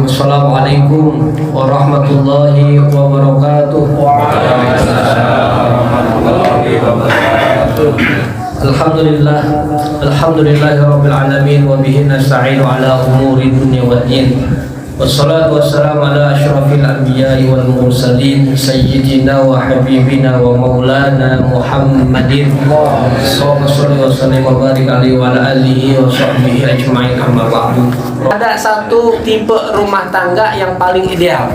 Assalamualaikum warahmatullahi wabarakatuh. Alhamdulillah, alhamdulillahirabbil alamin wa bihi nasta'inu ala umuri dunya waddin. Wassalatu wassalamu ala asyrafil anbiya'i wal mursalin sayyidina wa habibina wa maulana Muhammadin sallallahu alaihi wasallam wa barik alaihi wa ala alihi wa sahbihi ajma'in, amma ba'du. Ada satu tipe rumah tangga yang paling ideal,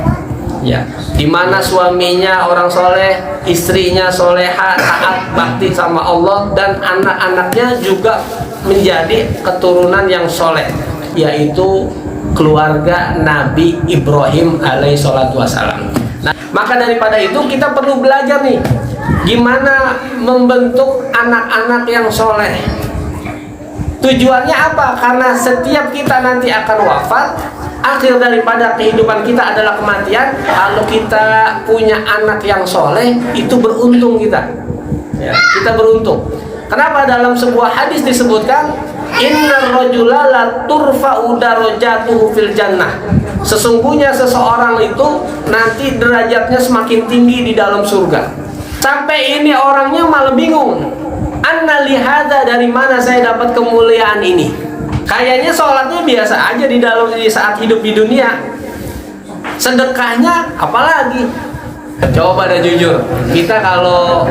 ya, di mana suaminya orang soleh, istrinya soleha, taat bakti sama Allah, dan anak-anaknya juga menjadi keturunan yang soleh, yaitu keluarga Nabi Ibrahim alaihi salatu wassalam. Nah, maka daripada itu kita perlu belajar nih, gimana membentuk anak-anak yang soleh. Tujuannya apa? Karena setiap kita nanti akan wafat, akhir daripada kehidupan kita adalah kematian. Kalau kita punya anak yang soleh, itu beruntung kita, ya, kita beruntung. Kenapa? Dalam sebuah hadis disebutkan, innar rajula la turfa'u darajatuhu fil jannah. Sesungguhnya seseorang itu nanti derajatnya semakin tinggi di dalam surga. Sampai ini orangnya malah bingung, anna lihada, dari mana saya dapat kemuliaan ini? Kayaknya sholatnya biasa aja di saat hidup di dunia. Sedekahnya apalagi? Coba dah jujur, kita kalau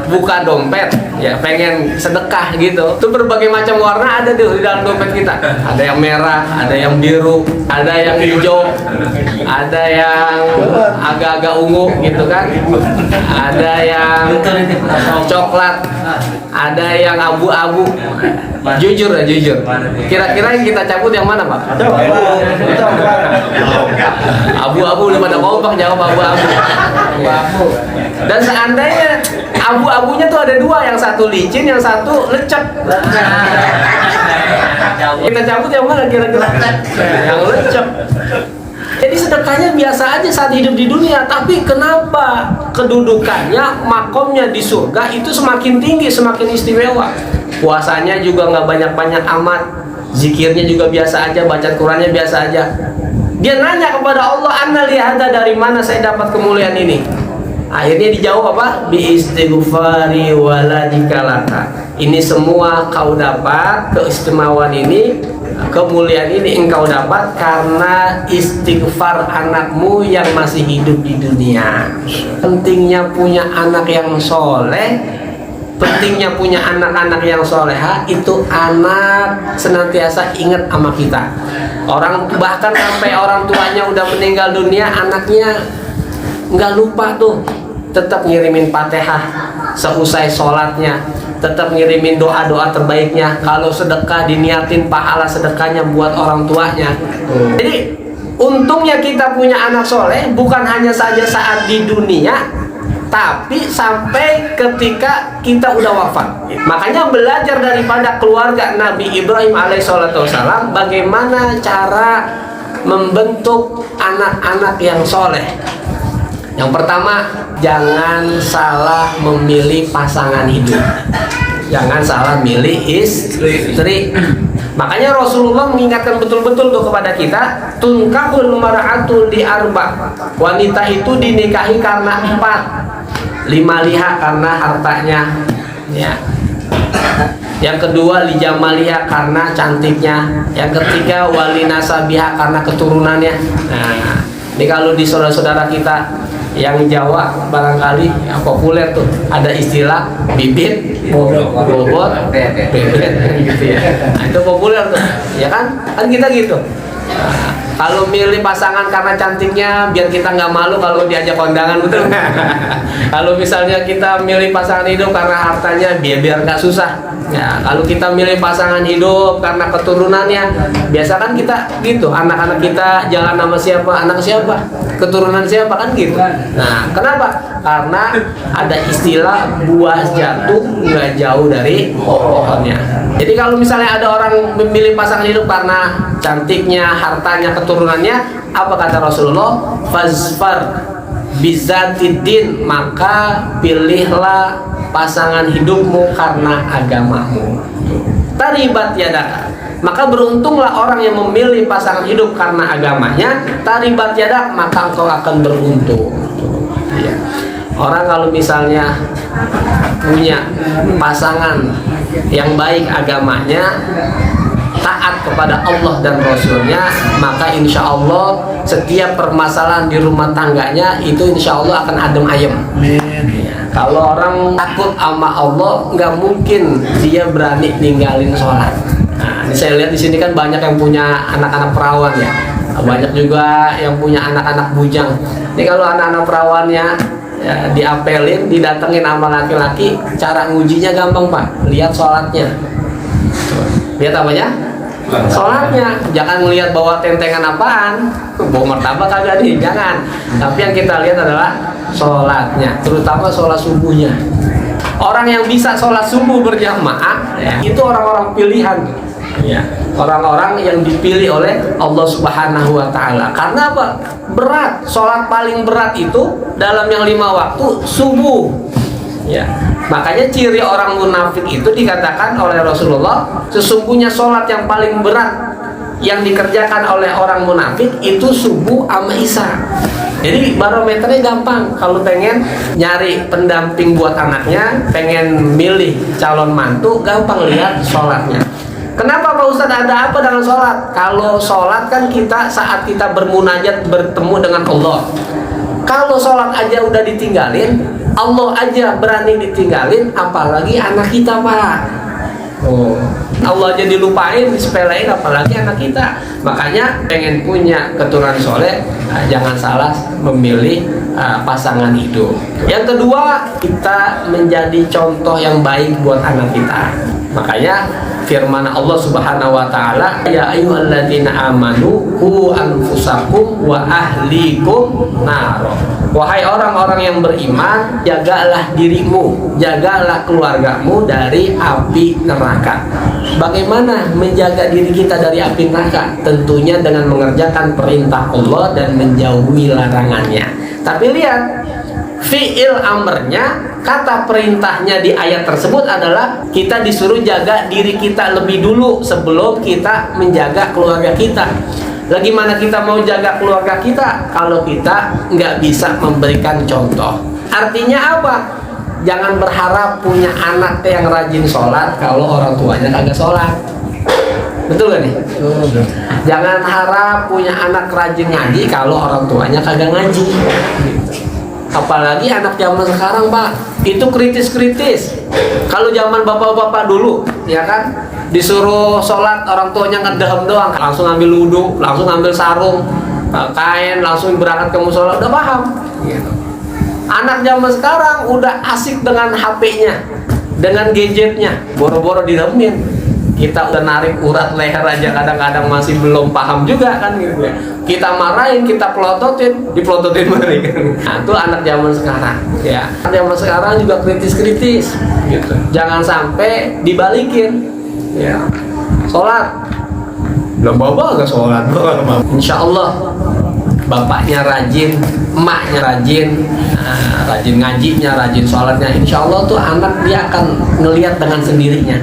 buka dompet, ya pengen sedekah gitu, itu berbagai macam warna ada tuh di dalam dompet kita. Ada yang merah, ada yang biru, ada yang hijau, ada yang agak-agak ungu gitu kan, ada yang coklat, ada yang abu-abu. Jujur ya, jujur. Kira-kira yang kita cabut yang mana, Pak? Abu-abu, lu pada kompak jawab abu-abu. Dan seandainya abu-abunya tuh ada dua, yang satu licin, yang satu lecek. Kita cabut yang mana kira-kira? Yang lecek. Jadi sedekahnya biasa aja saat hidup di dunia, tapi kenapa kedudukannya, makomnya di surga itu semakin tinggi, semakin istimewa. Puasanya juga nggak banyak-banyak amat, zikirnya juga biasa aja, baca Qurannya biasa aja. Dia nanya kepada Allah, anna lihada, dari mana saya dapat kemuliaan ini? Akhirnya dijawab apa? Bi istighfari waladika laka. Ini semua kau dapat, keistimewaan ini, kemuliaan ini engkau dapat karena istighfar anakmu yang masih hidup di dunia. Pentingnya punya anak yang soleh, pentingnya punya anak-anak yang soleha, itu anak senantiasa ingat sama kita. Orang bahkan sampai orang tuanya udah meninggal dunia, anaknya nggak lupa tuh, tetap ngirimin Fatihah seusai sholatnya, tetap ngirimin doa-doa terbaiknya. Kalau sedekah diniatin pahala sedekahnya buat orang tuanya. Jadi untungnya kita punya anak soleh, bukan hanya saja saat di dunia, tapi sampai ketika kita udah wafat. Makanya belajar daripada keluarga Nabi Ibrahim alaihissalam, bagaimana cara membentuk anak-anak yang soleh. Yang pertama, jangan salah memilih pasangan hidup. Jangan salah milih istri. Makanya Rasulullah mengingatkan betul-betul tuh kepada kita, tunkahul mar'atu li arba. Wanita itu dinikahi karena 4. 5 liha karena hartanya, ya. Yang kedua li jamaliha karena cantiknya. Yang ketiga wali nasabiha karena keturunannya. Nah, ini kalau di saudara-saudara kita yang Jawa barangkali yang populer tuh ada istilah bibit, bobot, bebet gitu ya. Nah, itu populer tuh, ya kan? Kan kita gitu. Nah, kalau milih pasangan karena cantiknya, biar kita nggak malu kalau diajak kondangan, betul. Kalau misalnya kita milih pasangan hidup karena hartanya, biar nggak susah. Ya, kalau kita milih pasangan hidup karena keturunannya, biasa kan kita gitu, anak-anak kita jalan nama siapa, anak siapa, keturunan siapa, kan gitu. Nah, kenapa? Karena ada istilah buah jatuh nggak jauh dari pohonnya. Jadi kalau misalnya ada orang memilih pasangan hidup karena cantiknya, hartanya, keturunannya, apa kata Rasulullah? Fazfar bizatidin, maka pilihlah pasangan hidupmu karena agamamu. taribat yadaka. Maka beruntunglah orang yang memilih pasangan hidup karena agamanya, taribat yadak, maka engkau akan beruntung. Ya. Orang kalau misalnya punya pasangan yang baik agamanya, taat kepada Allah dan Rasulnya, maka insya Allah setiap permasalahan di rumah tangganya itu insya Allah akan adem ayem. Kalau orang takut sama Allah, nggak mungkin dia berani ninggalin sholat. Nah, ini saya lihat di sini kan banyak yang punya anak-anak perawan ya, banyak juga yang punya anak-anak bujang. Ini kalau anak-anak perawannya ya, diapelin, didatengin sama laki-laki, cara ngujinya gampang Pak, lihat sholatnya. Lihat apanya? Sholatnya. Jangan melihat bawa tentengan apaan, bawa martabak kagak nih, jangan. Tapi yang kita lihat adalah sholatnya, terutama sholat subuhnya. Orang yang bisa sholat subuh berjamaah ya, itu orang-orang pilihan ya, orang-orang yang dipilih oleh Allah Subhanahu wa Ta'ala. Karena apa? Berat. Sholat paling berat itu dalam yang 5 waktu subuh ya. Makanya ciri orang munafik itu dikatakan oleh Rasulullah, sesungguhnya sholat yang paling berat yang dikerjakan oleh orang munafik itu subuh sama isya. Jadi barometernya gampang. Kalau pengen nyari pendamping buat anaknya, pengen milih calon mantu, gampang lihat sholatnya. Kenapa Pak Ustadz, ada apa dengan sholat? Kalau sholat kan kita saat kita bermunajat bertemu dengan Allah. Kalau sholat aja udah ditinggalin, Allah aja berani ditinggalin, apalagi anak kita Pak. Oh, Allah aja dilupain, disepelein, apalagi anak kita. Makanya pengen punya keturunan soleh, jangan salah memilih pasangan hidup. Yang kedua, kita menjadi contoh yang baik buat anak kita. Makanya firman Allah Subhanahu wa Ta'ala, ya ayyuhalladzina amanu qu anfusakum wa ahlikum naro. Wahai orang-orang yang beriman, jagalah dirimu, jagalah keluargamu dari api neraka. Bagaimana menjaga diri kita dari api neraka? Tentunya dengan mengerjakan perintah Allah dan menjauhi larangannya. Tapi lihat, fi'il amrnya, kata perintahnya di ayat tersebut adalah kita disuruh jaga diri kita lebih dulu sebelum kita menjaga keluarga kita. Lagi mana kita mau jaga keluarga kita kalau kita nggak bisa memberikan contoh? Artinya apa? Jangan berharap punya anak yang rajin sholat kalau orang tuanya kagak sholat. Betul gak nih? Jangan harap punya anak rajin ngaji kalau orang tuanya kagak ngaji. Apalagi anak zaman sekarang Pak, itu kritis-kritis. Kalau zaman bapak-bapak dulu ya kan, disuruh sholat orang tuanya ngedehem doang, langsung ambil wudhu, langsung ambil sarung, kain, langsung berangkat ke musola, udah paham gitu. Anak zaman sekarang udah asik dengan HP-nya, dengan gadgetnya, boro-boro didemin. Kita udah narik urat leher aja kadang-kadang masih belum paham juga kan gitu ya. Kita marahin, kita pelototin, dipelototin balik kan. Nah, itu anak zaman sekarang ya. Anak zaman sekarang juga kritis-kritis gitu. Jangan sampai dibalikin ya. Sholat belum bawa gak sholat. Insya Allah bapaknya rajin, emaknya rajin, rajin ngajinya, rajin sholatnya, insya Allah tuh anak dia akan ngelihat dengan sendirinya.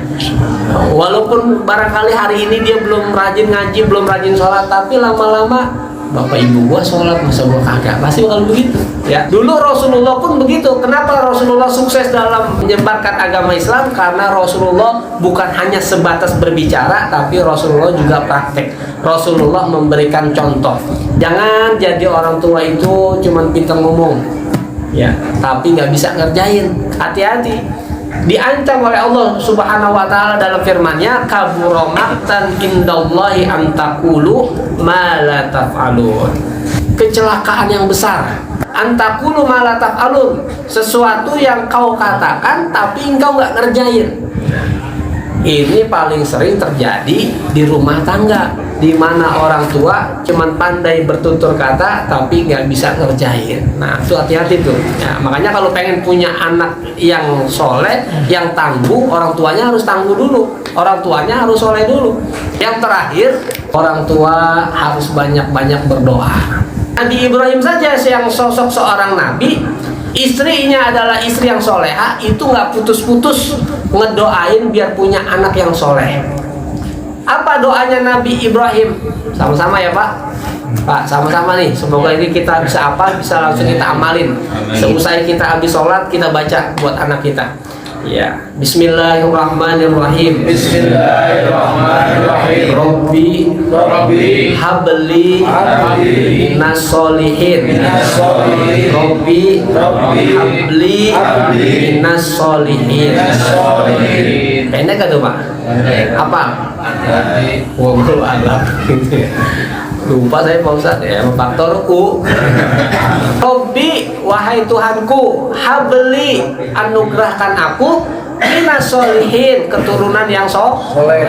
Walaupun barangkali hari ini dia belum rajin ngaji, belum rajin sholat, tapi lama-lama bapak ibu gua sholat, masa gua kagak, pasti bakal begitu ya. Dulu Rasulullah pun begitu. Kenapa Rasulullah sukses dalam menyebarkan agama Islam? Karena Rasulullah bukan hanya sebatas berbicara, tapi Rasulullah juga praktek. Rasulullah memberikan contoh. Jangan jadi orang tua itu cuman pintar ngomong ya, tapi nggak bisa ngerjain. Hati-hati, diancam oleh Allah Subhanahu wa Ta'ala dalam firman-Nya, kabura maqtan indallahi an taqulu ma la taf'alun. Kecelakaan yang besar, an taqulu ma la taf'alun, sesuatu yang kau katakan tapi engkau nggak ngerjain. Ini paling sering terjadi di rumah tangga, di mana orang tua cuman pandai bertutur kata tapi nggak bisa ngerjain. Nah, itu hati-hati tuh ya. Makanya kalau pengen punya anak yang soleh, yang tangguh, orang tuanya harus tangguh dulu, orang tuanya harus soleh dulu. Yang terakhir, orang tua harus banyak-banyak berdoa. Nabi Ibrahim saja yang sosok seorang nabi, istrinya adalah istri yang soleha, itu nggak putus-putus ngedoain biar punya anak yang soleh. Apa doanya Nabi Ibrahim? Sama-sama ya Pak? Pak, sama-sama nih. Semoga ini kita bisa bisa langsung kita amalin. Seusai kita habis sholat, kita baca buat anak kita. Ya, Bismillahirrahmanirrahim. Bismillahirrahmanirrahim. Rabbi habli minas solihin. Rabbi habli minas solihin. Pendek kan tuh Pak? Apa? Wallahu a'lam. Lupa saya Pak Ustaz ya, faktor U. Rabbi, wahai Tuhanku, habli, anugerahkan aku minas solihin, keturunan yang soleh.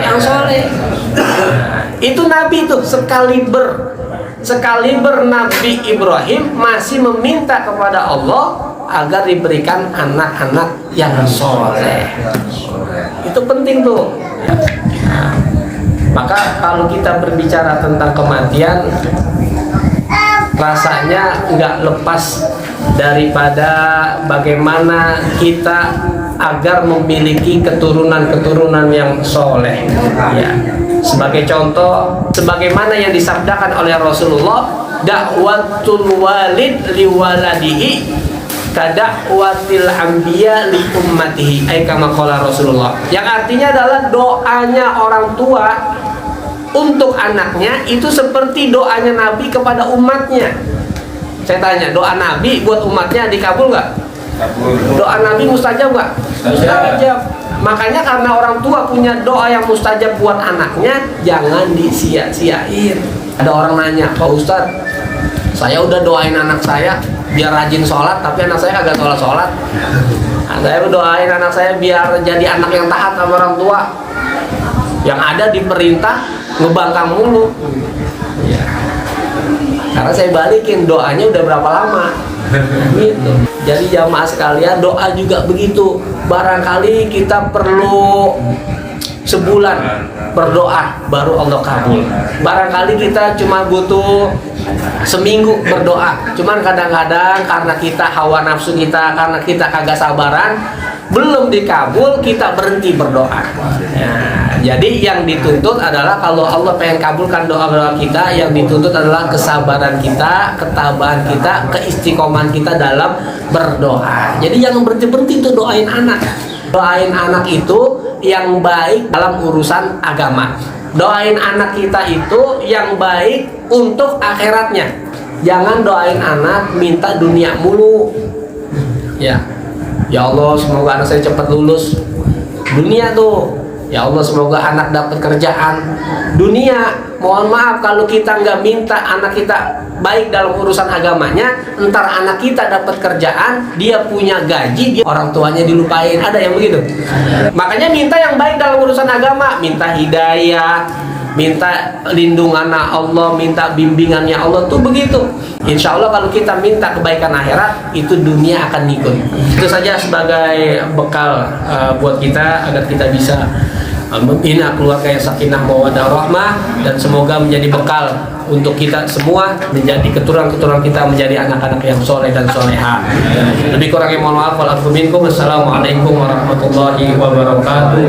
Itu Nabi itu sekaliber Nabi Ibrahim masih meminta kepada Allah agar diberikan anak-anak yang soleh. Itu penting tuh. Maka kalau kita berbicara tentang kematian, rasanya nggak lepas daripada bagaimana kita agar memiliki keturunan-keturunan yang soleh. Ya. Sebagai contoh, sebagaimana yang disabdakan oleh Rasulullah, dakwatul walid liwaladihi kadakwatil anbiya li ummatihi, kama qala Rasulullah. Yang artinya adalah doanya orang tua untuk anaknya itu seperti doanya Nabi kepada umatnya. Saya tanya, doa Nabi buat umatnya dikabul nggak? Doa Nabi mustajab nggak? Mustajab. Makanya karena orang tua punya doa yang mustajab buat anaknya, jangan disia-siain. Ada orang nanya, Pak Ustadz, saya udah doain anak saya biar rajin sholat, tapi anak saya kagak sholat. Saya doain anak saya biar jadi anak yang taat sama orang tua. Yang ada diperintah ngebangkang mulu. Ya. Karena saya balikin, doanya udah berapa lama gitu. Jadi jamaah sekalian, doa juga begitu. Barangkali kita perlu sebulan berdoa baru Allah kabul. Barangkali kita cuma butuh seminggu berdoa. Cuman kadang-kadang karena kita hawa nafsu kita, karena kita kagak sabaran, belum dikabul, kita berhenti berdoa. Jadi yang dituntut adalah kalau Allah pengen kabulkan doa-doa kita, yang dituntut adalah kesabaran kita, ketabahan kita, keistiqomahan kita dalam berdoa. Jadi jangan berhenti-berhenti tuh doain anak. Doain anak itu yang baik dalam urusan agama. Doain anak kita itu yang baik untuk akhiratnya. Jangan doain anak minta dunia mulu. Ya Allah, semoga anak saya cepat lulus. Dunia tuh. Ya Allah, semoga anak dapat kerjaan. Dunia, mohon maaf kalau kita nggak minta anak kita baik dalam urusan agamanya, entar anak kita dapat kerjaan, dia punya gaji, orang tuanya dilupain. Ada yang begitu. Makanya minta yang baik dalam urusan agama, minta hidayah, minta lindungan Allah, minta bimbingannya Allah, tuh begitu. Insya Allah kalau kita minta kebaikan akhirat, itu dunia akan ngikut. Itu saja sebagai bekal buat kita agar kita bisa membina keluarga yang sakinah mawaddah rahmah, dan semoga menjadi bekal untuk kita semua, menjadi keturunan-keturunan kita menjadi anak-anak yang soleh dan soleha. Lebih kurangnya mohon maaf. Wassalamualaikum warahmatullahi wabarakatuh.